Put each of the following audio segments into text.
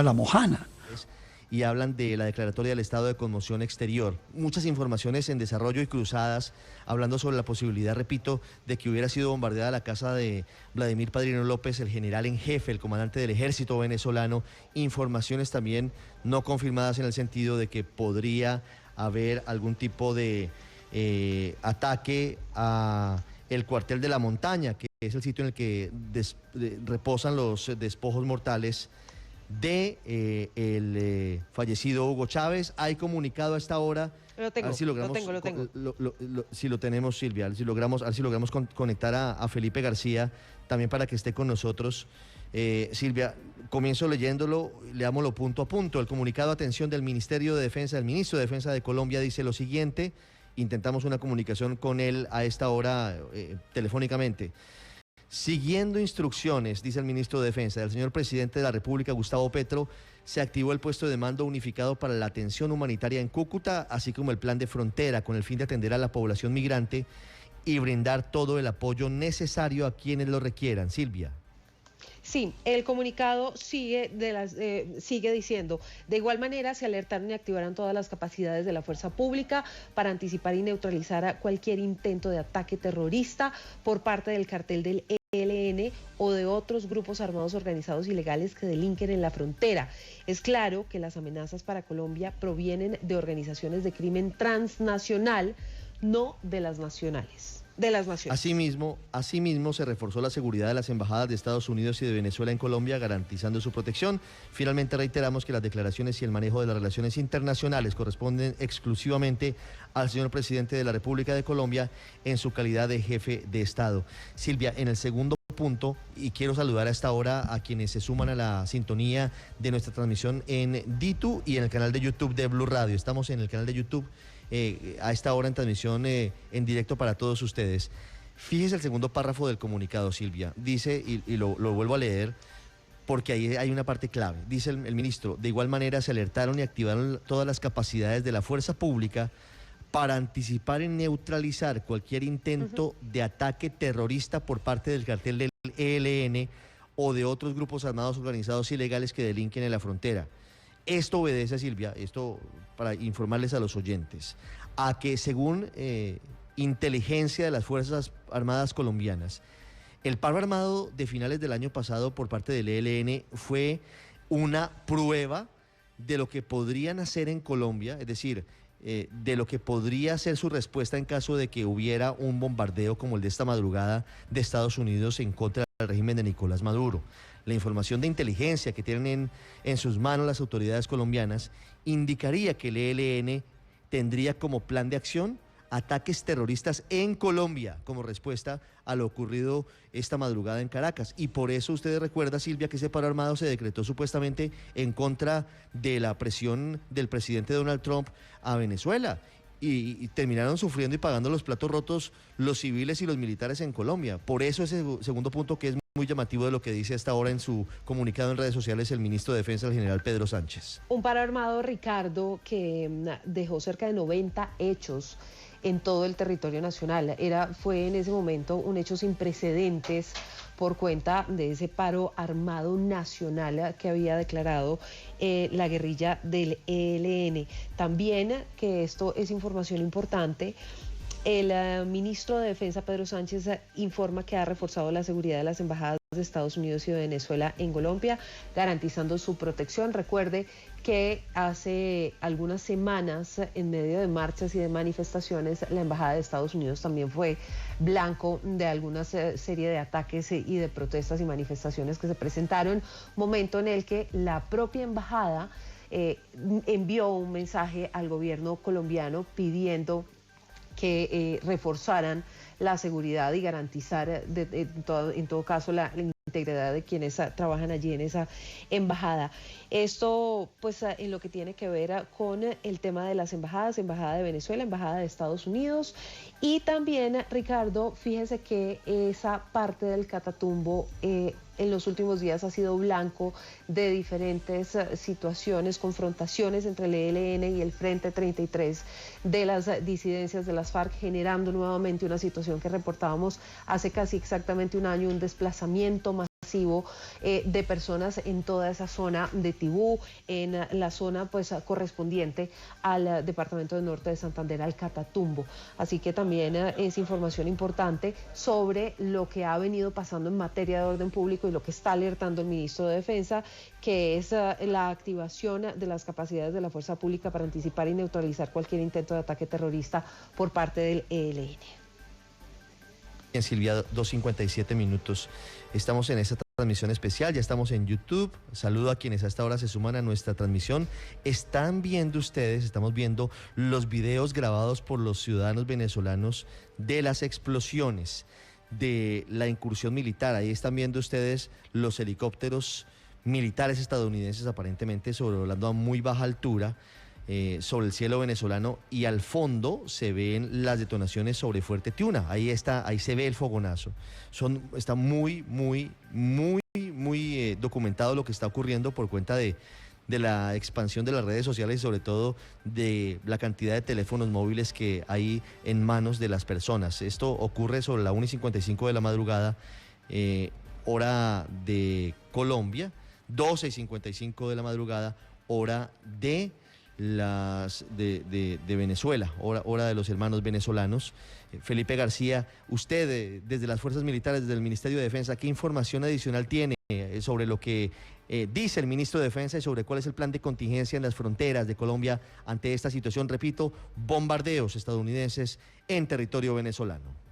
La Mojana. Y hablan de la declaratoria del estado de conmoción exterior. Muchas informaciones en desarrollo y cruzadas, hablando sobre la posibilidad, repito, de que hubiera sido bombardeada la casa de Vladimir Padrino López, el general en jefe, el comandante del ejército venezolano. Informaciones también no confirmadas en el sentido de que podría haber algún tipo de ataque a el cuartel de la montaña, que es el sitio en el que reposan los despojos mortales de el fallecido Hugo Chávez. Hay comunicado a esta hora. Lo tengo, a ver si logramos, lo tengo. Si lo tenemos, Silvia, a ver si logramos conectar a Felipe García también para que esté con nosotros. Silvia, comienzo leyéndolo, leámoslo punto a punto. El comunicado, atención, del Ministerio de Defensa, del Ministro de Defensa de Colombia, dice lo siguiente. Intentamos una comunicación con él a esta hora telefónicamente. Siguiendo instrucciones, dice el ministro de Defensa, del señor presidente de la República, Gustavo Petro, se activó el puesto de mando unificado para la atención humanitaria en Cúcuta, así como el plan de frontera, con el fin de atender a la población migrante y brindar todo el apoyo necesario a quienes lo requieran. Silvia. Sí, el comunicado sigue diciendo, de igual manera se alertaron y activaron todas las capacidades de la fuerza pública para anticipar y neutralizar a cualquier intento de ataque terrorista por parte del cartel del ELN o de otros grupos armados organizados ilegales que delinquen en la frontera. Es claro que las amenazas para Colombia provienen de organizaciones de crimen transnacional, no de las nacionales. Asimismo, se reforzó la seguridad de las embajadas de Estados Unidos y de Venezuela en Colombia, garantizando su protección. Finalmente, reiteramos que las declaraciones y el manejo de las relaciones internacionales corresponden exclusivamente al señor presidente de la República de Colombia en su calidad de jefe de Estado. Silvia, en el segundo punto, y quiero saludar a esta hora a quienes se suman a la sintonía de nuestra transmisión en DITU y en el canal de YouTube de Blue Radio. Estamos en el canal de YouTube a esta hora en transmisión en directo para todos ustedes. Fíjese el segundo párrafo del comunicado, Silvia. Dice, y lo vuelvo a leer, porque ahí hay una parte clave. Dice el ministro, de igual manera se alertaron y activaron todas las capacidades de la fuerza pública para anticipar y neutralizar cualquier intento de ataque terrorista por parte del cartel del ELN o de otros grupos armados organizados ilegales que delinquen en la frontera. Esto obedece, Silvia, esto para informarles a los oyentes, a que según inteligencia de las Fuerzas Armadas colombianas, el paro armado de finales del año pasado por parte del ELN fue una prueba de lo que podrían hacer en Colombia, es decir, de lo que podría ser su respuesta en caso de que hubiera un bombardeo como el de esta madrugada de Estados Unidos en contra del régimen de Nicolás Maduro. La información de inteligencia que tienen en sus manos las autoridades colombianas indicaría que el ELN tendría como plan de acción ataques terroristas en Colombia como respuesta a lo ocurrido esta madrugada en Caracas. Y por eso usted recuerda, Silvia, que ese paro armado se decretó supuestamente en contra de la presión del presidente Donald Trump a Venezuela. Y terminaron sufriendo y pagando los platos rotos los civiles y los militares en Colombia. Por eso ese segundo punto, que es muy llamativo de lo que dice hasta ahora en su comunicado en redes sociales el ministro de Defensa, el general Pedro Sánchez. Un paro armado, Ricardo, que dejó cerca de 90 hechos en todo el territorio nacional. Fue en ese momento un hecho sin precedentes por cuenta de ese paro armado nacional que había declarado la guerrilla del ELN. También, que esto es información importante, el ministro de Defensa, Pedro Sánchez, informa que ha reforzado la seguridad de las embajadas de Estados Unidos y de Venezuela en Colombia, garantizando su protección. Recuerde que hace algunas semanas, en medio de marchas y de manifestaciones, la embajada de Estados Unidos también fue blanco de alguna serie de ataques y de protestas y manifestaciones que se presentaron, momento en el que la propia embajada envió un mensaje al gobierno colombiano pidiendo que reforzaran la seguridad y garantizar en todo caso la integridad de quienes trabajan allí en esa embajada. Esto pues en lo que tiene que ver con el tema de las embajadas, embajada de Venezuela, embajada de Estados Unidos, y también, Ricardo, fíjese que esa parte del Catatumbo en los últimos días ha sido blanco de diferentes situaciones, confrontaciones entre el ELN y el Frente 33 de las disidencias de las FARC, generando nuevamente una situación que reportábamos hace casi exactamente un año, un desplazamiento de personas en toda esa zona de Tibú, en la zona pues correspondiente al departamento del norte de Santander, al Catatumbo. Así que también es información importante sobre lo que ha venido pasando en materia de orden público y lo que está alertando el ministro de Defensa, que es la activación de las capacidades de la fuerza pública para anticipar y neutralizar cualquier intento de ataque terrorista por parte del ELN. En Silvia, 2:57 minutos. Estamos en esta transmisión especial, ya estamos en YouTube. Saludo a quienes a esta hora se suman a nuestra transmisión. Están viendo ustedes, estamos viendo los videos grabados por los ciudadanos venezolanos de las explosiones, de la incursión militar. Ahí están viendo ustedes los helicópteros militares estadounidenses aparentemente sobrevolando a muy baja altura sobre el cielo venezolano, y al fondo se ven las detonaciones sobre Fuerte Tiuna. Ahí se ve el fogonazo. Está muy documentado lo que está ocurriendo por cuenta de la expansión de las redes sociales y sobre todo de la cantidad de teléfonos móviles que hay en manos de las personas. Esto ocurre sobre la 1:55 de la madrugada, hora de Colombia, 12:55 de la madrugada, hora de Venezuela, hora de los hermanos venezolanos. Felipe García, usted desde las fuerzas militares, desde el Ministerio de Defensa, ¿qué información adicional tiene sobre lo que dice el ministro de Defensa y sobre cuál es el plan de contingencia en las fronteras de Colombia ante esta situación? Repito, bombardeos estadounidenses en territorio venezolano.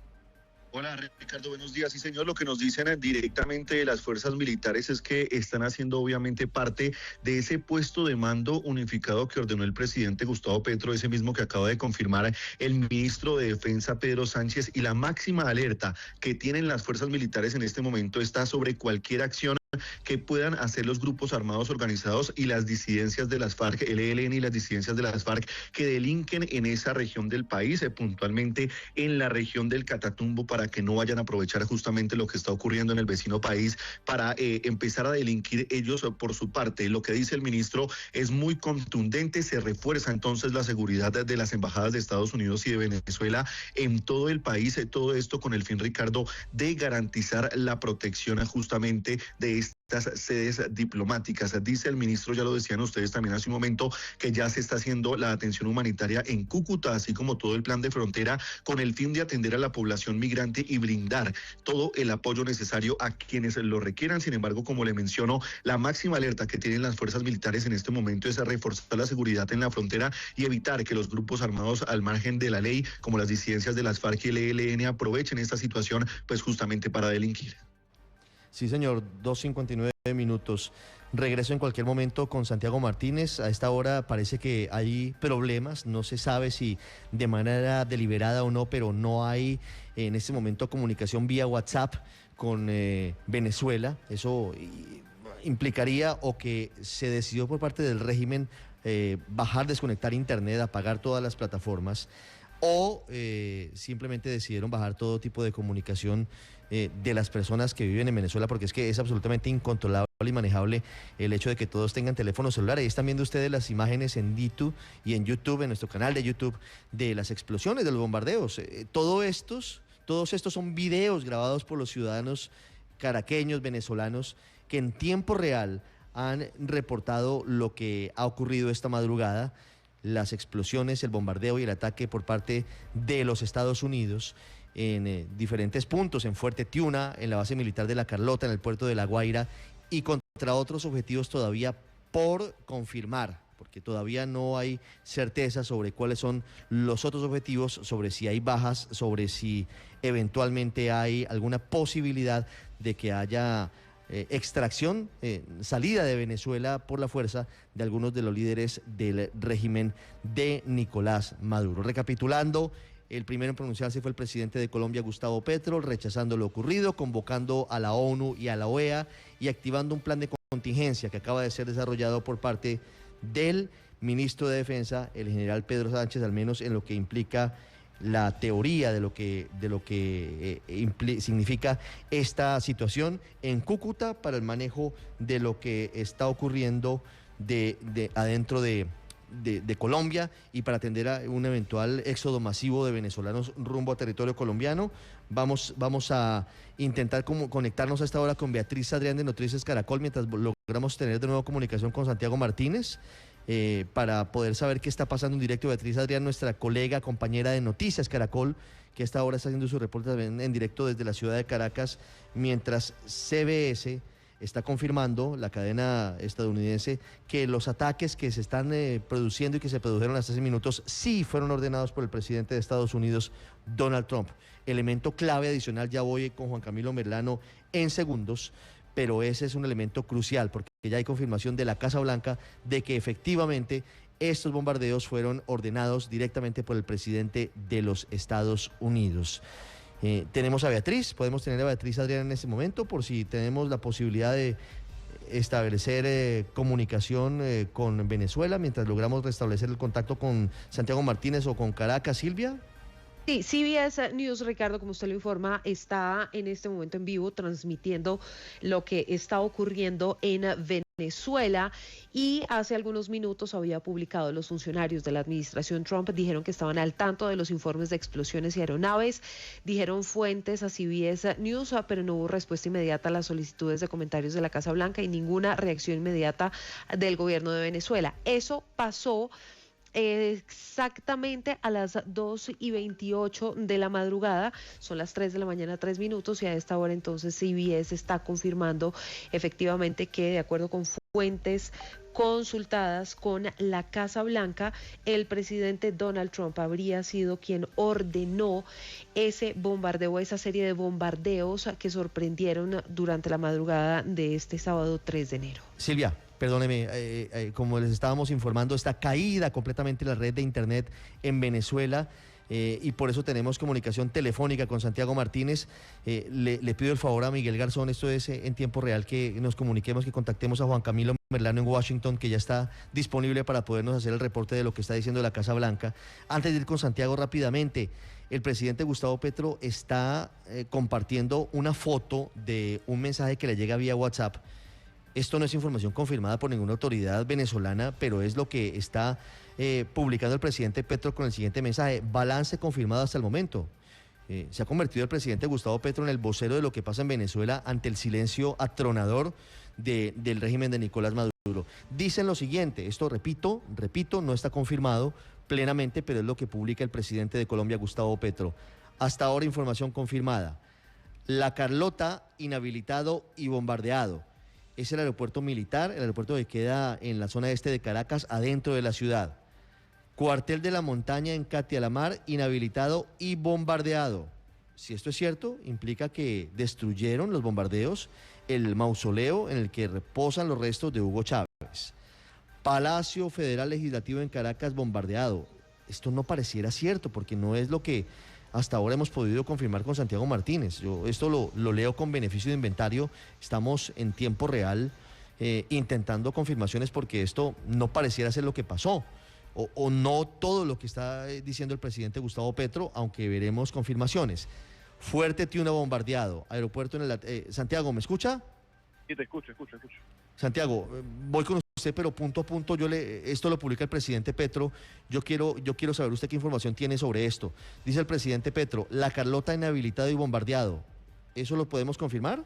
Hola Ricardo, buenos días. Sí señor, lo que nos dicen directamente de las fuerzas militares es que están haciendo obviamente parte de ese puesto de mando unificado que ordenó el presidente Gustavo Petro, ese mismo que acaba de confirmar el ministro de Defensa Pedro Sánchez, y la máxima alerta que tienen las fuerzas militares en este momento está sobre cualquier acción que puedan hacer los grupos armados organizados y las disidencias de las FARC, el ELN y las disidencias de las FARC que delinquen en esa región del país, puntualmente en la región del Catatumbo, para que no vayan a aprovechar justamente lo que está ocurriendo en el vecino país para empezar a delinquir ellos por su parte. Lo que dice el ministro es muy contundente, se refuerza entonces la seguridad de las embajadas de Estados Unidos y de Venezuela en todo el país, todo esto con el fin, Ricardo, de garantizar la protección justamente de estas sedes diplomáticas. Dice el ministro, ya lo decían ustedes también hace un momento, que ya se está haciendo la atención humanitaria en Cúcuta, así como todo el plan de frontera, con el fin de atender a la población migrante y brindar todo el apoyo necesario a quienes lo requieran. Sin embargo, como le menciono, la máxima alerta que tienen las fuerzas militares en este momento es a reforzar la seguridad en la frontera y evitar que los grupos armados al margen de la ley, como las disidencias de las FARC y el ELN, aprovechen esta situación pues justamente para delinquir. Sí, señor, 2:59 minutos. Regreso en cualquier momento con Santiago Martínez. A esta hora parece que hay problemas, no se sabe si de manera deliberada o no, pero no hay en este momento comunicación vía WhatsApp con Venezuela. Eso implicaría o que se decidió por parte del régimen bajar, desconectar internet, apagar todas las plataformas, o simplemente decidieron bajar todo tipo de comunicación de las personas que viven en Venezuela, porque es que es absolutamente incontrolable y manejable el hecho de que todos tengan teléfonos celulares. Ahí están viendo ustedes las imágenes en DITU y en YouTube, en nuestro canal de YouTube, de las explosiones, de los bombardeos. Todos estos son videos grabados por los ciudadanos caraqueños, venezolanos, que en tiempo real han reportado lo que ha ocurrido esta madrugada, las explosiones, el bombardeo y el ataque por parte de los Estados Unidos en diferentes puntos, en Fuerte Tiuna, en la base militar de La Carlota, en el puerto de La Guaira, y contra otros objetivos todavía por confirmar, porque todavía no hay certeza sobre cuáles son los otros objetivos, sobre si hay bajas, sobre si eventualmente hay alguna posibilidad de que haya extracción, salida de Venezuela por la fuerza de algunos de los líderes del régimen de Nicolás Maduro. Recapitulando, el primero en pronunciarse fue el presidente de Colombia, Gustavo Petro, rechazando lo ocurrido, convocando a la ONU y a la OEA y activando un plan de contingencia que acaba de ser desarrollado por parte del ministro de Defensa, el general Pedro Sánchez, al menos en lo que implica la teoría de lo que significa esta situación en Cúcuta para el manejo de lo que está ocurriendo de adentro de de Colombia y para atender a un eventual éxodo masivo de venezolanos rumbo a territorio colombiano. Vamos a intentar conectarnos a esta hora con Beatriz Adrián de Noticias Caracol mientras logramos tener de nuevo comunicación con Santiago Martínez para poder saber qué está pasando en directo. Beatriz Adrián, nuestra colega, compañera de Noticias Caracol, que hasta ahora está haciendo su reporte también en directo desde la ciudad de Caracas, mientras CBS está confirmando, la cadena estadounidense, que los ataques que se están produciendo y que se produjeron hasta hace minutos sí fueron ordenados por el presidente de Estados Unidos, Donald Trump. Elemento clave adicional, ya voy con Juan Camilo Merlano en segundos, pero ese es un elemento crucial porque ya hay confirmación de la Casa Blanca de que efectivamente estos bombardeos fueron ordenados directamente por el presidente de los Estados Unidos. Tenemos a Beatriz, podemos tener a Beatriz Adrián en este momento por si tenemos la posibilidad de establecer comunicación con Venezuela mientras logramos restablecer el contacto con Santiago Martínez o con Caracas. Silvia. Sí, CBS News, Ricardo, como usted lo informa, está en este momento en vivo transmitiendo lo que está ocurriendo en Venezuela y hace algunos minutos había publicado los funcionarios de la administración Trump, dijeron que estaban al tanto de los informes de explosiones y aeronaves, dijeron fuentes a CBS News, pero no hubo respuesta inmediata a las solicitudes de comentarios de la Casa Blanca y ninguna reacción inmediata del gobierno de Venezuela. Eso pasó exactamente a las 2:28 de la madrugada, son las 3 de la mañana, 3 minutos, y a esta hora entonces CBS está confirmando efectivamente que de acuerdo con fuentes consultadas con la Casa Blanca, el presidente Donald Trump habría sido quien ordenó ese bombardeo, esa serie de bombardeos que sorprendieron durante la madrugada de este sábado 3 de enero. Silvia, perdóneme, como les estábamos informando, está caída completamente la red de internet en Venezuela. Y por eso tenemos comunicación telefónica con Santiago Martínez. Le pido el favor a Miguel Garzón, esto es en tiempo real, que nos comuniquemos, que contactemos a Juan Camilo Merlano en Washington, que ya está disponible para podernos hacer el reporte de lo que está diciendo la Casa Blanca. Antes de ir con Santiago rápidamente, el presidente Gustavo Petro está compartiendo una foto de un mensaje que le llega vía WhatsApp. Esto no es información confirmada por ninguna autoridad venezolana, pero es lo que está publicando el presidente Petro con el siguiente mensaje: balance confirmado hasta el momento. Se ha convertido el presidente Gustavo Petro en el vocero de lo que pasa en Venezuela ante el silencio atronador del régimen de Nicolás Maduro. Dicen lo siguiente, esto repito, no está confirmado plenamente, pero es lo que publica el presidente de Colombia, Gustavo Petro. Hasta ahora información confirmada: La Carlota inhabilitado y bombardeado. Es el aeropuerto militar, el aeropuerto que queda en la zona este de Caracas, adentro de la ciudad. Cuartel de la Montaña en Catialamar, inhabilitado y bombardeado. Si esto es cierto, implica que destruyeron los bombardeos el mausoleo en el que reposan los restos de Hugo Chávez. Palacio Federal Legislativo en Caracas bombardeado. Esto no pareciera cierto porque no es lo que hasta ahora hemos podido confirmar con Santiago Martínez. Yo esto lo leo con beneficio de inventario. Estamos en tiempo real intentando confirmaciones porque esto no pareciera ser lo que pasó. O no todo lo que está diciendo el presidente Gustavo Petro, aunque veremos confirmaciones. Fuerte Tiuna bombardeado. Aeropuerto en el... Santiago, ¿me escucha? Sí, te escucho. Santiago, voy con usted, pero punto a punto, esto lo publica el presidente Petro, yo quiero saber usted qué información tiene sobre esto. Dice el presidente Petro, La Carlota inhabilitado y bombardeado. ¿Eso lo podemos confirmar?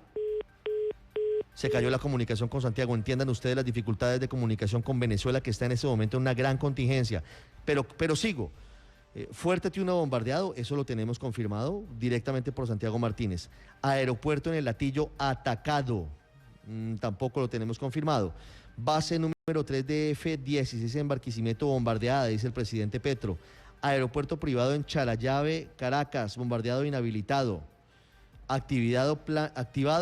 Se cayó la comunicación con Santiago. Entiendan ustedes las dificultades de comunicación con Venezuela, que está en este momento en una gran contingencia. Pero sigo. Fuerte Tiuna bombardeado, eso lo tenemos confirmado directamente por Santiago Martínez. Aeropuerto en el Latillo atacado. Tampoco lo tenemos confirmado. Base número 3 de F-16 en Barquisimeto bombardeada, dice el presidente Petro. Aeropuerto privado en Charallave, Caracas, bombardeado e inhabilitado. Activado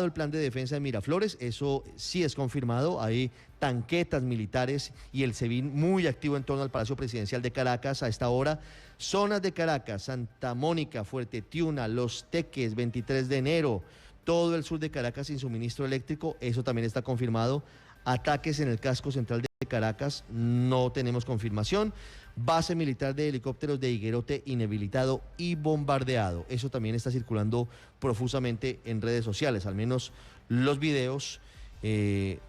el plan de defensa de Miraflores, eso sí es confirmado. Hay tanquetas militares y el SEBIN muy activo en torno al Palacio Presidencial de Caracas a esta hora. Zonas de Caracas, Santa Mónica, Fuerte Tiuna, Los Teques, 23 de enero, todo el sur de Caracas sin suministro eléctrico, eso también está confirmado. Ataques en el casco central de Caracas, no tenemos confirmación. Base militar de helicópteros de Higuerote inhabilitado y bombardeado. Eso también está circulando profusamente en redes sociales, al menos los videos de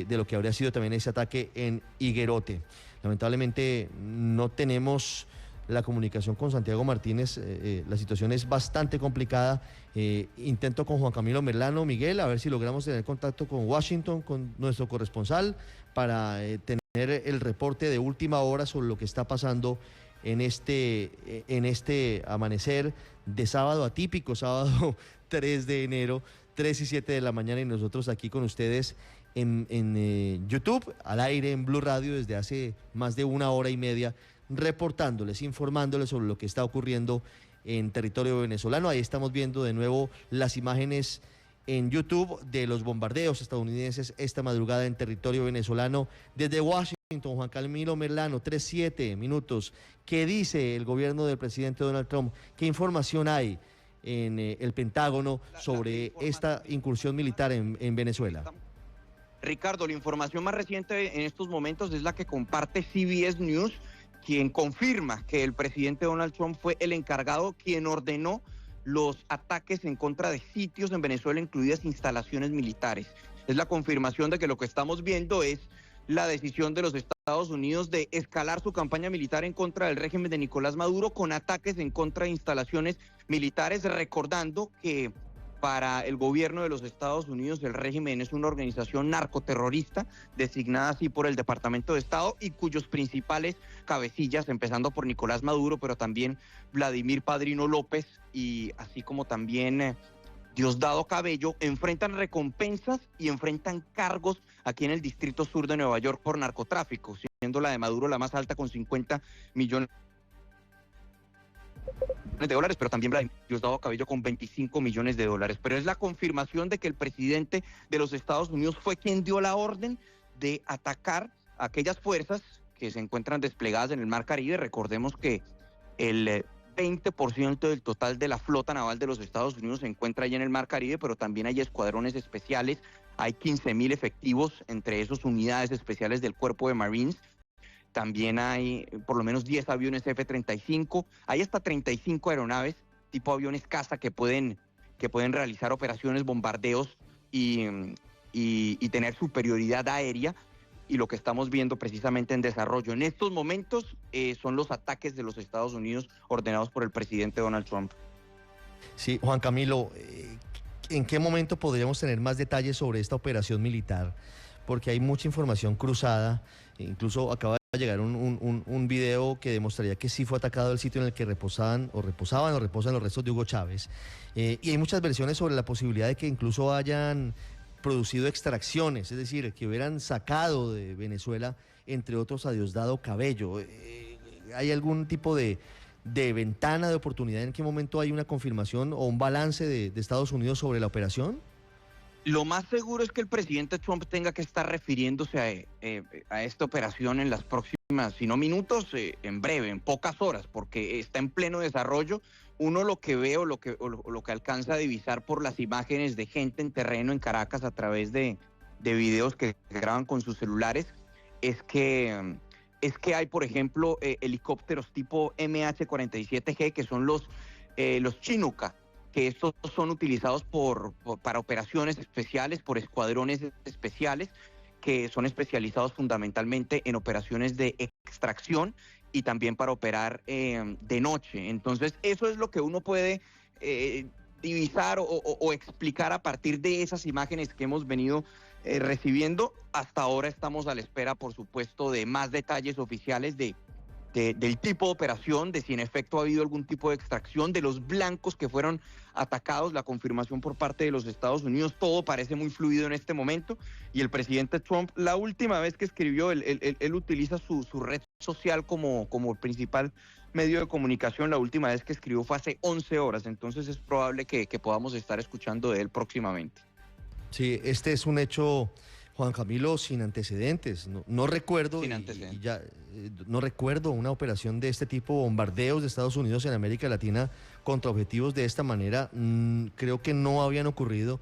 lo que habría sido también ese ataque en Higuerote. Lamentablemente no tenemos la comunicación con Santiago Martínez, la situación es bastante complicada. Intento con Juan Camilo Merlano. Miguel, a ver si logramos tener contacto con Washington, con nuestro corresponsal, para tener el reporte de última hora sobre lo que está pasando en este amanecer de sábado atípico, sábado 3 de enero, 3 y 7 de la mañana, y nosotros aquí con ustedes en YouTube, al aire en Blue Radio desde hace más de 1 hora y media, reportándoles, informándoles sobre lo que está ocurriendo en territorio venezolano. Ahí estamos viendo de nuevo las imágenes en YouTube de los bombardeos estadounidenses esta madrugada en territorio venezolano. Desde Washington, Juan Camilo Merlano, 3:07. ¿Qué dice el gobierno del presidente Donald Trump? ¿Qué información hay en el Pentágono sobre esta incursión militar en Venezuela? Ricardo, la información más reciente en estos momentos es la que comparte CBS News, quien confirma que el presidente Donald Trump fue el encargado, quien ordenó los ataques en contra de sitios en Venezuela, incluidas instalaciones militares. Es la confirmación de que lo que estamos viendo es la decisión de los Estados Unidos de escalar su campaña militar en contra del régimen de Nicolás Maduro con ataques en contra de instalaciones militares, recordando que para el gobierno de los Estados Unidos el régimen es una organización narcoterrorista designada así por el Departamento de Estado y cuyos principales cabecillas, empezando por Nicolás Maduro, pero también Vladimir Padrino López y así como también Diosdado Cabello, enfrentan recompensas y enfrentan cargos aquí en el Distrito Sur de Nueva York por narcotráfico, siendo la de Maduro la más alta con 50 millones de dólares, pero también Diosdado Cabello con 25 millones de dólares. Pero es la confirmación de que el presidente de los Estados Unidos fue quien dio la orden de atacar a aquellas fuerzas que se encuentran desplegadas en el Mar Caribe. Recordemos que el 20% del total de la flota naval de los Estados Unidos se encuentra allá en el Mar Caribe, pero también hay escuadrones especiales, hay 15,000 efectivos, entre esos unidades especiales del Cuerpo de Marines. También hay por lo menos 10 aviones F-35, hay hasta 35 aeronaves tipo aviones caza que pueden realizar operaciones, bombardeos y tener superioridad aérea. Y lo que estamos viendo precisamente en desarrollo en estos momentos son los ataques de los Estados Unidos ordenados por el presidente Donald Trump. Sí, Juan Camilo, ¿en qué momento podríamos tener más detalles sobre esta operación militar? Porque hay mucha información cruzada, incluso acaba de llegar un video que demostraría que sí fue atacado el sitio en el que reposan los restos de Hugo Chávez. Y hay muchas versiones sobre la posibilidad de que incluso hayan producido extracciones, es decir, que hubieran sacado de Venezuela, entre otros, a Diosdado Cabello. ¿Hay algún tipo de ventana de oportunidad? ¿En qué momento hay una confirmación o un balance de Estados Unidos sobre la operación? Lo más seguro es que el presidente Trump tenga que estar refiriéndose a esta operación en las próximas, si no minutos, en breve, en pocas horas, porque está en pleno desarrollo. Uno lo que ve o lo que alcanza a divisar por las imágenes de gente en terreno en Caracas a través de videos que graban con sus celulares, es que hay, por ejemplo, helicópteros tipo MH-47G, que son los Chinook, que estos son utilizados para operaciones especiales, por escuadrones especiales, que son especializados fundamentalmente en operaciones de extracción y también para operar de noche. Entonces, eso es lo que uno puede divisar o explicar a partir de esas imágenes que hemos venido recibiendo. Hasta ahora estamos a la espera, por supuesto, de más detalles oficiales del tipo de operación, de si en efecto ha habido algún tipo de extracción, de los blancos que fueron atacados, la confirmación por parte de los Estados Unidos. Todo parece muy fluido en este momento, y el presidente Trump, la última vez que escribió, él utiliza su red social como principal medio de comunicación. La última vez que escribió fue hace 11 horas, entonces es probable que podamos estar escuchando de él próximamente. Sí, este es un hecho, Juan Camilo, sin antecedentes. No recuerdo, no recuerdo una operación de este tipo, bombardeos de Estados Unidos en América Latina contra objetivos de esta manera. Creo que no habían ocurrido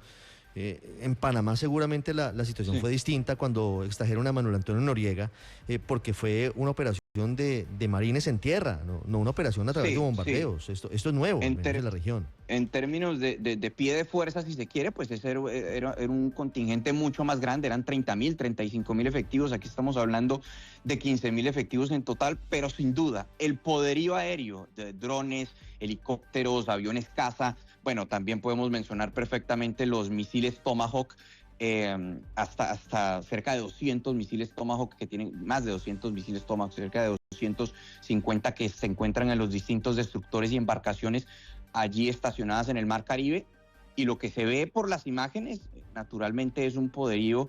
En Panamá seguramente la situación fue distinta cuando extrajeron a Manuel Antonio Noriega, porque fue una operación de marines en tierra, no una operación a través de bombardeos. Sí. Esto es nuevo en la región. En términos de pie de fuerza, si se quiere, pues ese era un contingente mucho más grande, eran 30.000, 35.000 efectivos, aquí estamos hablando de 15.000 efectivos en total, pero sin duda, el poderío aéreo de drones, helicópteros, aviones caza, bueno, también podemos mencionar perfectamente los misiles Tomahawk, hasta cerca de 200 misiles Tomahawk, que tienen más de 200 misiles Tomahawk, cerca de 250 que se encuentran en los distintos destructores y embarcaciones allí estacionadas en el Mar Caribe, y lo que se ve por las imágenes, naturalmente, es un poderío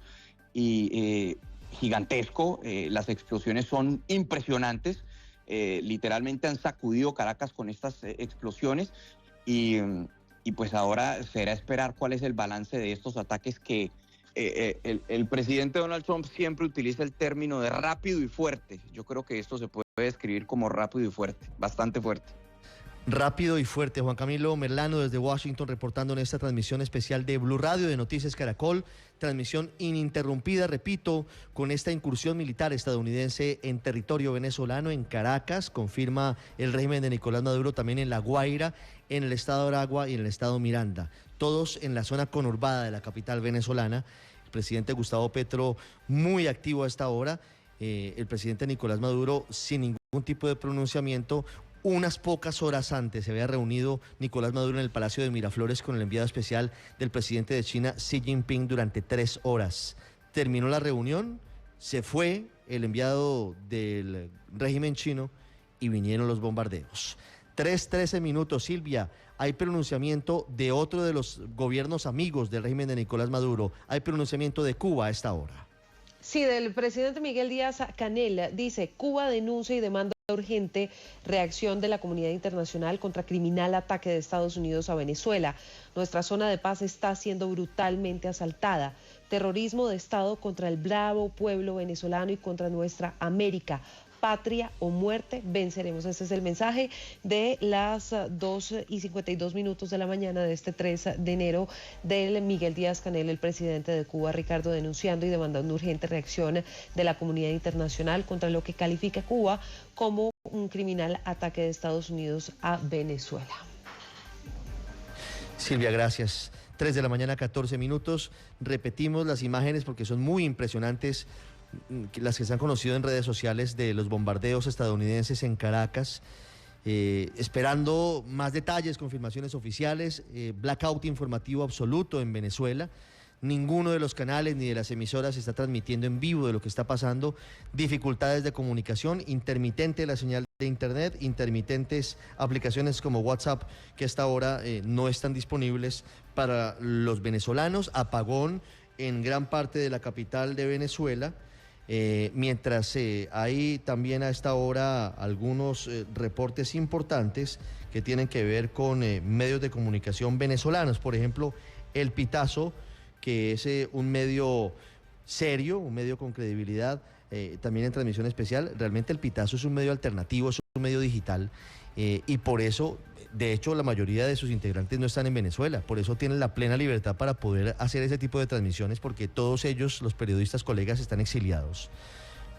gigantesco. Las explosiones son impresionantes, literalmente han sacudido Caracas con estas explosiones, y pues ahora será esperar cuál es el balance de estos ataques que el presidente Donald Trump siempre utiliza el término de rápido y fuerte. Yo creo que esto se puede describir como rápido y fuerte, bastante fuerte. Rápido y fuerte. Juan Camilo Merlano desde Washington reportando en esta transmisión especial de Blue Radio de Noticias Caracol, transmisión ininterrumpida, repito, con esta incursión militar estadounidense en territorio venezolano, en Caracas, confirma el régimen de Nicolás Maduro también en La Guaira, en el estado Aragua y en el estado Miranda, todos en la zona conurbada de la capital venezolana. El presidente Gustavo Petro muy activo a esta hora, el presidente Nicolás Maduro sin ningún tipo de pronunciamiento. Unas pocas horas antes se había reunido Nicolás Maduro en el Palacio de Miraflores con el enviado especial del presidente de China, Xi Jinping, durante 3 horas. Terminó la reunión, se fue el enviado del régimen chino y vinieron los bombardeos. 3:13 minutos, Silvia. Hay pronunciamiento de otro de los gobiernos amigos del régimen de Nicolás Maduro. Hay pronunciamiento de Cuba a esta hora. Sí, del presidente Miguel Díaz-Canel. Dice: Cuba denuncia y demanda urgente reacción de la comunidad internacional contra criminal ataque de Estados Unidos a Venezuela. Nuestra zona de paz está siendo brutalmente asaltada. Terrorismo de Estado contra el bravo pueblo venezolano y contra nuestra América. Patria o muerte, venceremos. Ese es el mensaje de las 2:52 de la mañana de este 3 de enero del Miguel Díaz-Canel, el presidente de Cuba, Ricardo, denunciando y demandando urgente reacción de la comunidad internacional contra lo que califica Cuba como un criminal ataque de Estados Unidos a Venezuela. Silvia, gracias. 3 de la mañana, 14 minutos. Repetimos las imágenes porque son muy impresionantes, las que se han conocido en redes sociales de los bombardeos estadounidenses en Caracas, esperando más detalles, confirmaciones oficiales, blackout informativo absoluto en Venezuela. Ninguno de los canales ni de las emisoras está transmitiendo en vivo de lo que está pasando, dificultades de comunicación, intermitente la señal de internet, intermitentes aplicaciones como WhatsApp que hasta ahora no están disponibles para los venezolanos, apagón en gran parte de la capital de Venezuela. Mientras hay también a esta hora algunos reportes importantes que tienen que ver con medios de comunicación venezolanos, por ejemplo, El Pitazo, que es un medio serio, un medio con credibilidad, también en transmisión especial. Realmente El Pitazo es un medio alternativo, es un medio digital, y por eso, de hecho, la mayoría de sus integrantes no están en Venezuela, por eso tienen la plena libertad para poder hacer ese tipo de transmisiones, porque todos ellos, los periodistas colegas, están exiliados.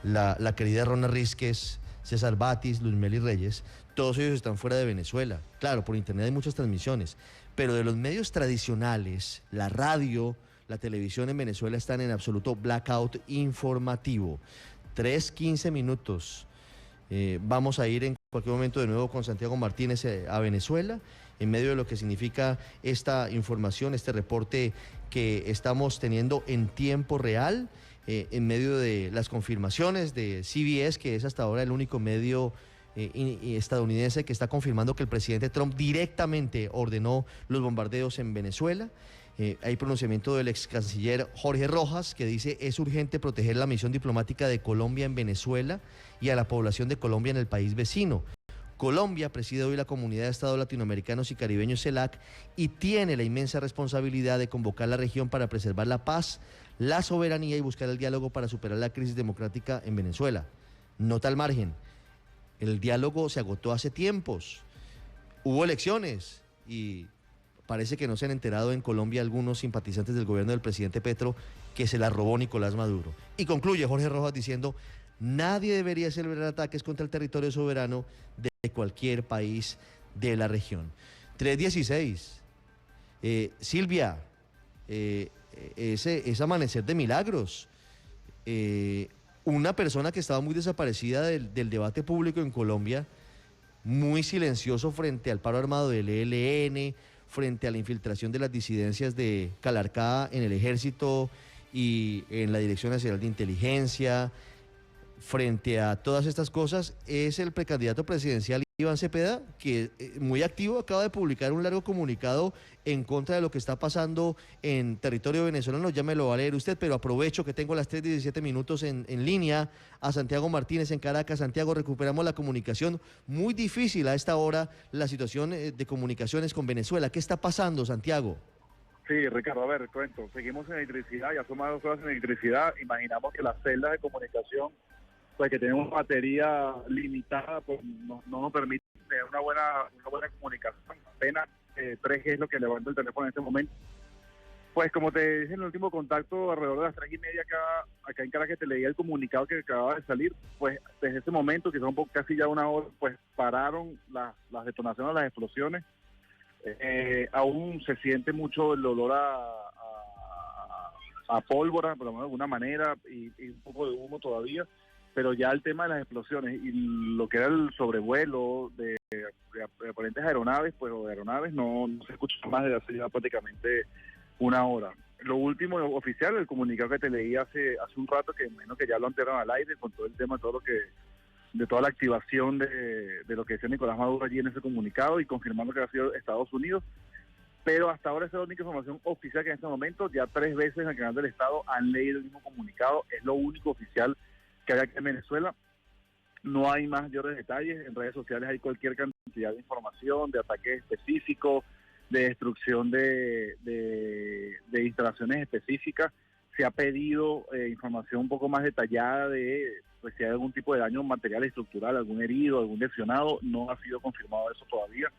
La querida Rona Rísquez, César Batis, Luzmeli Reyes, todos ellos están fuera de Venezuela. Claro, por internet hay muchas transmisiones, pero de los medios tradicionales, la radio, la televisión en Venezuela están en absoluto blackout informativo. 3:15 minutos. Vamos a ir en cualquier momento de nuevo con Santiago Martínez a Venezuela, en medio de lo que significa esta información, este reporte que estamos teniendo en tiempo real, en medio de las confirmaciones de CBS, que es hasta ahora el único medio estadounidense que está confirmando que el presidente Trump directamente ordenó los bombardeos en Venezuela. Hay pronunciamiento del ex canciller Jorge Rojas, que dice: es urgente proteger la misión diplomática de Colombia en Venezuela y a la población de Colombia en el país vecino. Colombia preside hoy la Comunidad de Estados Latinoamericanos y Caribeños, CELAC, y tiene la inmensa responsabilidad de convocar la región para preservar la paz, la soberanía y buscar el diálogo para superar la crisis democrática en Venezuela. Nota al margen: el diálogo se agotó hace tiempos, hubo elecciones y parece que no se han enterado en Colombia algunos simpatizantes del gobierno del presidente Petro que se la robó Nicolás Maduro. Y concluye Jorge Rojas diciendo: nadie debería celebrar ataques contra el territorio soberano de cualquier país de la región. 3:16. Silvia, es amanecer de milagros. Una persona que estaba muy desaparecida del debate público en Colombia, muy silencioso frente al paro armado del ELN, frente a la infiltración de las disidencias de Calarcá en el ejército y en la Dirección Nacional de Inteligencia, frente a todas estas cosas, es el precandidato presidencial Iván Cepeda, que muy activo acaba de publicar un largo comunicado en contra de lo que está pasando en territorio venezolano. Ya me lo va a leer usted, pero aprovecho que tengo las 3:17 minutos en línea a Santiago Martínez en Caracas. Santiago, recuperamos la comunicación. Muy difícil a esta hora la situación de comunicaciones con Venezuela. ¿Qué está pasando, Santiago? Sí, Ricardo, a ver, cuento. Seguimos en electricidad, ya son más de 2 horas en electricidad. Imaginamos que las celdas de comunicación, pues que tenemos batería limitada, pues no nos permite tener una buena comunicación. Apenas 3G es lo que levanta el teléfono en este momento. Pues como te dije en el último contacto, alrededor de las 3:30 acá en Caracas, te leía el comunicado que acababa de salir. Pues desde ese momento, quizás casi ya una hora, pues pararon las detonaciones, las explosiones. Aún se siente mucho el olor a pólvora, por lo menos de alguna manera, y un poco de humo todavía. Pero ya el tema de las explosiones y lo que era el sobrevuelo de aparentes aeronaves, pues o de aeronaves, no se escucha más desde hace ya prácticamente una hora. Lo último oficial, el comunicado que te leí hace un rato, que menos que ya lo enteraron al aire con todo el tema, de toda la activación de lo que decía Nicolás Maduro allí en ese comunicado y confirmando que ha sido Estados Unidos. Pero hasta ahora esa es la única información oficial que en este momento, ya 3 veces en el canal del Estado han leído el mismo comunicado, es lo único oficial que hay aquí en Venezuela. No hay mayores detalles, en redes sociales hay cualquier cantidad de información, de ataques específicos, de destrucción de instalaciones específicas. Se ha pedido información un poco más detallada de pues, si hay algún tipo de daño material estructural, algún herido, algún lesionado. No ha sido confirmado eso todavía.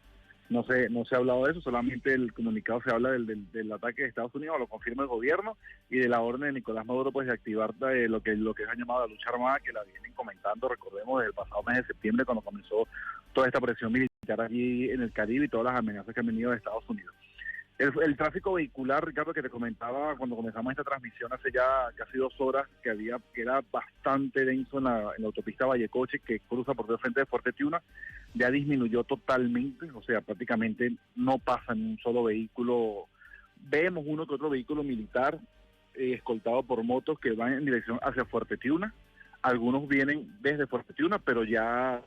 No se ha hablado de eso, solamente el comunicado se habla del ataque de Estados Unidos, lo confirma el gobierno, y de la orden de Nicolás Maduro pues de activar lo que han llamado la lucha armada, que la vienen comentando, recordemos, desde el pasado mes de septiembre, cuando comenzó toda esta presión militar allí en el Caribe y todas las amenazas que han venido de Estados Unidos. El tráfico vehicular, Ricardo, que te comentaba cuando comenzamos esta transmisión hace ya casi 2 horas, que era bastante denso en la autopista Vallecoche, que cruza por el frente de Fuerte Tiuna, ya disminuyó totalmente, o sea, prácticamente no pasa ni un solo vehículo. Vemos uno que otro vehículo militar escoltado por motos que van en dirección hacia Fuerte Tiuna. Algunos vienen desde Fuerte Tiuna, pero ya...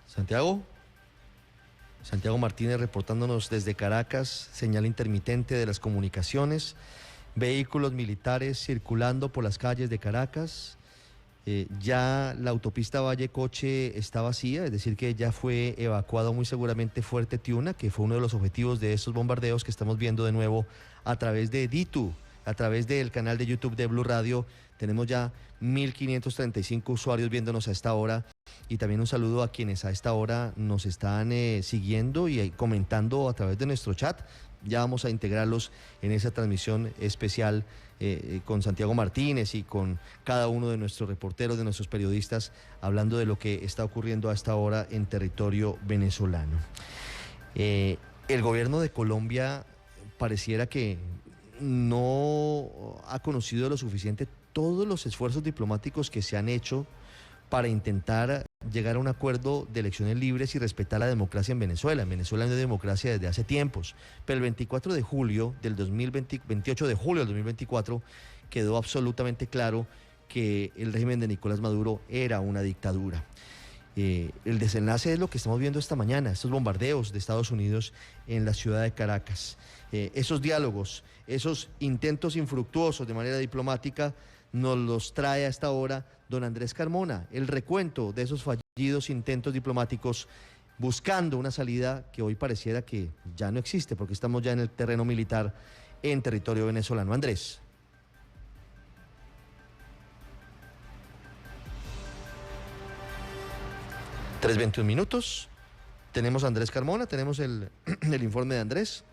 Santiago Martínez reportándonos desde Caracas, señal intermitente de las comunicaciones, vehículos militares circulando por las calles de Caracas. Ya la autopista Vallecoche está vacía, es decir que ya fue evacuado muy seguramente Fuerte Tiuna, que fue uno de los objetivos de estos bombardeos que estamos viendo de nuevo a través de DITU, a través del canal de YouTube de Blue Radio. Tenemos ya 1.535 usuarios viéndonos a esta hora, y también un saludo a quienes a esta hora nos están siguiendo y comentando a través de nuestro chat. Ya vamos a integrarlos en esa transmisión especial con Santiago Martínez y con cada uno de nuestros reporteros, de nuestros periodistas, hablando de lo que está ocurriendo a esta hora en territorio venezolano. El gobierno de Colombia pareciera que no ha conocido lo suficiente todos los esfuerzos diplomáticos que se han hecho para intentar llegar a un acuerdo de elecciones libres y respetar la democracia en Venezuela. En Venezuela no hay democracia desde hace tiempos, pero el 24 de julio del 28 de julio del 2024 quedó absolutamente claro que el régimen de Nicolás Maduro era una dictadura. El desenlace es lo que estamos viendo esta mañana, estos bombardeos de Estados Unidos en la ciudad de Caracas. Esos diálogos, esos intentos infructuosos de manera diplomática, nos los trae a esta hora don Andrés Carmona, el recuento de esos fallidos intentos diplomáticos buscando una salida que hoy pareciera que ya no existe, porque estamos ya en el terreno militar en territorio venezolano. Andrés. ¿3:21 minutos? Tenemos a Andrés Carmona, tenemos el informe de Andrés.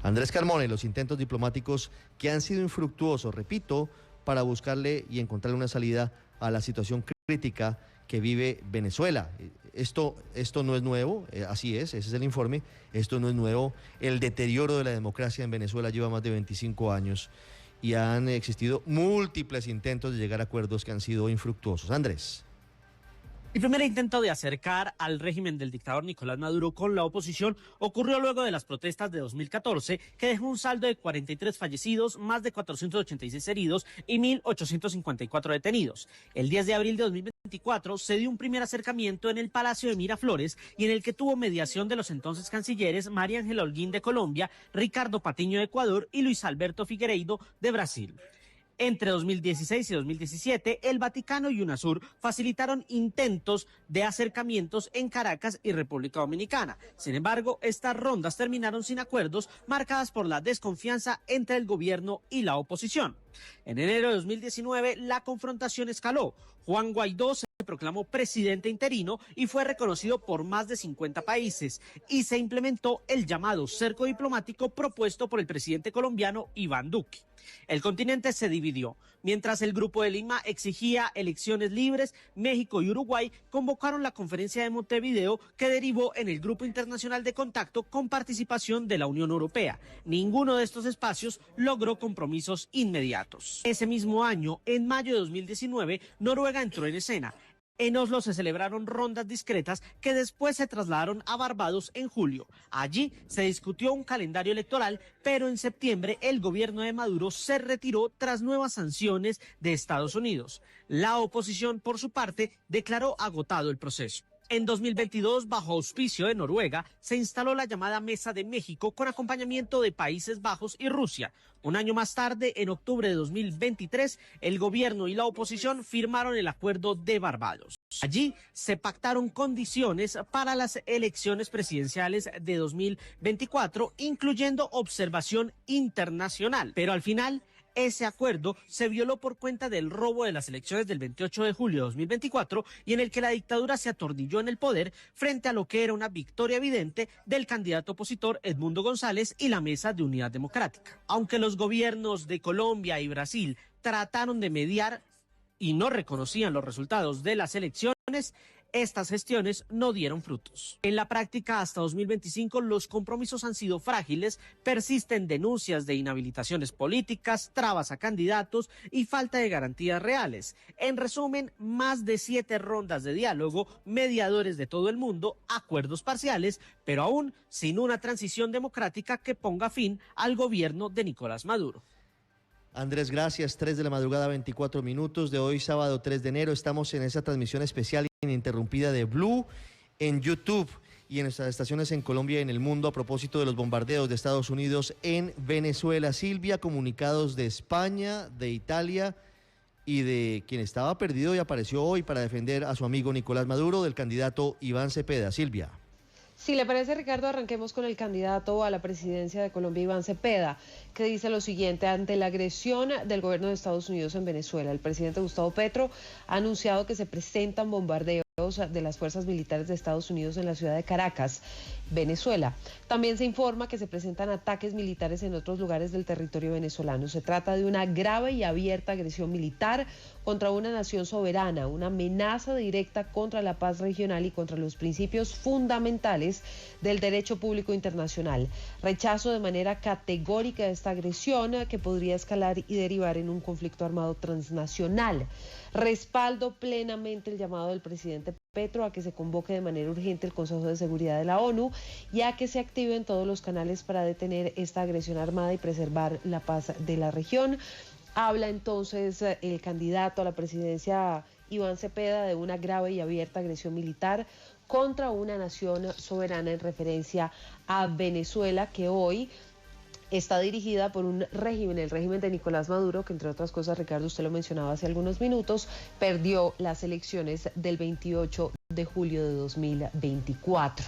Andrés Carmona y los intentos diplomáticos que han sido infructuosos, repito, para buscarle y encontrarle una salida a la situación crítica que vive Venezuela. Esto no es nuevo, así es, ese es el informe, esto no es nuevo. El deterioro de la democracia en Venezuela lleva más de 25 años y han existido múltiples intentos de llegar a acuerdos que han sido infructuosos. Andrés. El primer intento de acercar al régimen del dictador Nicolás Maduro con la oposición ocurrió luego de las protestas de 2014, que dejó un saldo de 43 fallecidos, más de 486 heridos y 1.854 detenidos. El 10 de abril de 2024 se dio un primer acercamiento en el Palacio de Miraflores y en el que tuvo mediación de los entonces cancilleres María Ángela Holguín de Colombia, Ricardo Patiño de Ecuador y Luis Alberto Figueiredo de Brasil. Entre 2016 y 2017, el Vaticano y UNASUR facilitaron intentos de acercamientos en Caracas y República Dominicana. Sin embargo, estas rondas terminaron sin acuerdos, marcadas por la desconfianza entre el gobierno y la oposición. En enero de 2019, la confrontación escaló. Juan Guaidó se proclamó presidente interino y fue reconocido por más de 50 países, y se implementó el llamado cerco diplomático propuesto por el presidente colombiano Iván Duque. El continente se dividió. Mientras el Grupo de Lima exigía elecciones libres, México y Uruguay convocaron la conferencia de Montevideo, que derivó en el Grupo Internacional de Contacto con participación de la Unión Europea. Ninguno de estos espacios logró compromisos inmediatos. Ese mismo año, en mayo de 2019, Noruega entró en escena. En Oslo se celebraron rondas discretas que después se trasladaron a Barbados en julio. Allí se discutió un calendario electoral, pero en septiembre el gobierno de Maduro se retiró tras nuevas sanciones de Estados Unidos. La oposición, por su parte, declaró agotado el proceso. En 2022, bajo auspicio de Noruega, se instaló la llamada Mesa de México con acompañamiento de Países Bajos y Rusia. Un año más tarde, en octubre de 2023, el gobierno y la oposición firmaron el Acuerdo de Barbados. Allí se pactaron condiciones para las elecciones presidenciales de 2024, incluyendo observación internacional. Pero al final, ese acuerdo se violó por cuenta del robo de las elecciones del 28 de julio de 2024 y en el que la dictadura se atordilló en el poder frente a lo que era una victoria evidente del candidato opositor Edmundo González y la Mesa de Unidad Democrática. Aunque los gobiernos de Colombia y Brasil trataron de mediar y no reconocían los resultados de las elecciones, estas gestiones no dieron frutos. En la práctica, hasta 2025, los compromisos han sido frágiles, persisten denuncias de inhabilitaciones políticas, trabas a candidatos y falta de garantías reales. En resumen, más de 7 rondas de diálogo, mediadores de todo el mundo, acuerdos parciales, pero aún sin una transición democrática que ponga fin al gobierno de Nicolás Maduro. Andrés, gracias. 3 de la madrugada, 24 minutos de hoy, sábado 3 de enero. Estamos en esa transmisión especial ininterrumpida de Blue en YouTube y en nuestras estaciones en Colombia y en el mundo a propósito de los bombardeos de Estados Unidos en Venezuela. Silvia, comunicados de España, de Italia y de quien estaba perdido y apareció hoy para defender a su amigo Nicolás Maduro, del candidato Iván Cepeda. Silvia. Si le parece, Ricardo, arranquemos con el candidato a la presidencia de Colombia, Iván Cepeda, que dice lo siguiente: ante la agresión del gobierno de Estados Unidos en Venezuela, el presidente Gustavo Petro ha anunciado que se presentan bombardeos de las fuerzas militares de Estados Unidos en la ciudad de Caracas, Venezuela. También se informa que se presentan ataques militares en otros lugares del territorio venezolano. Se trata de una grave y abierta agresión militar contra una nación soberana, una amenaza directa contra la paz regional y contra los principios fundamentales del derecho público internacional. Rechazo de manera categórica esta agresión que podría escalar y derivar en un conflicto armado transnacional. Respaldo plenamente el llamado del presidente Petro a que se convoque de manera urgente el Consejo de Seguridad de la ONU y a que se activen todos los canales para detener esta agresión armada y preservar la paz de la región. Habla entonces el candidato a la presidencia Iván Cepeda de una grave y abierta agresión militar contra una nación soberana en referencia a Venezuela, que hoy está dirigida por un régimen, el régimen de Nicolás Maduro, que entre otras cosas, Ricardo, usted lo mencionaba hace algunos minutos, perdió las elecciones del 28 de julio de 2024.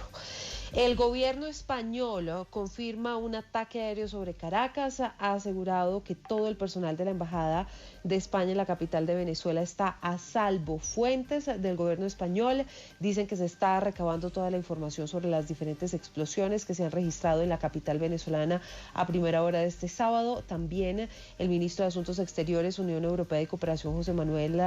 El gobierno español confirma un ataque aéreo sobre Caracas, ha asegurado que todo el personal de la Embajada de España en la capital de Venezuela está a salvo. Fuentes del gobierno español dicen que se está recabando toda la información sobre las diferentes explosiones que se han registrado en la capital venezolana a primera hora de este sábado. También el ministro de Asuntos Exteriores, Unión Europea y Cooperación, José Manuel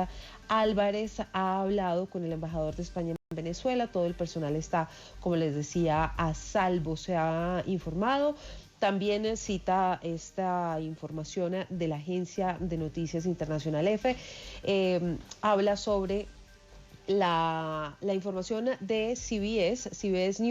Álvarez, ha hablado con el embajador de España en Venezuela. Todo el personal está, como les decía, a salvo, se ha informado. También cita esta información de la agencia de noticias internacional EFE, habla sobre la información de CBS News.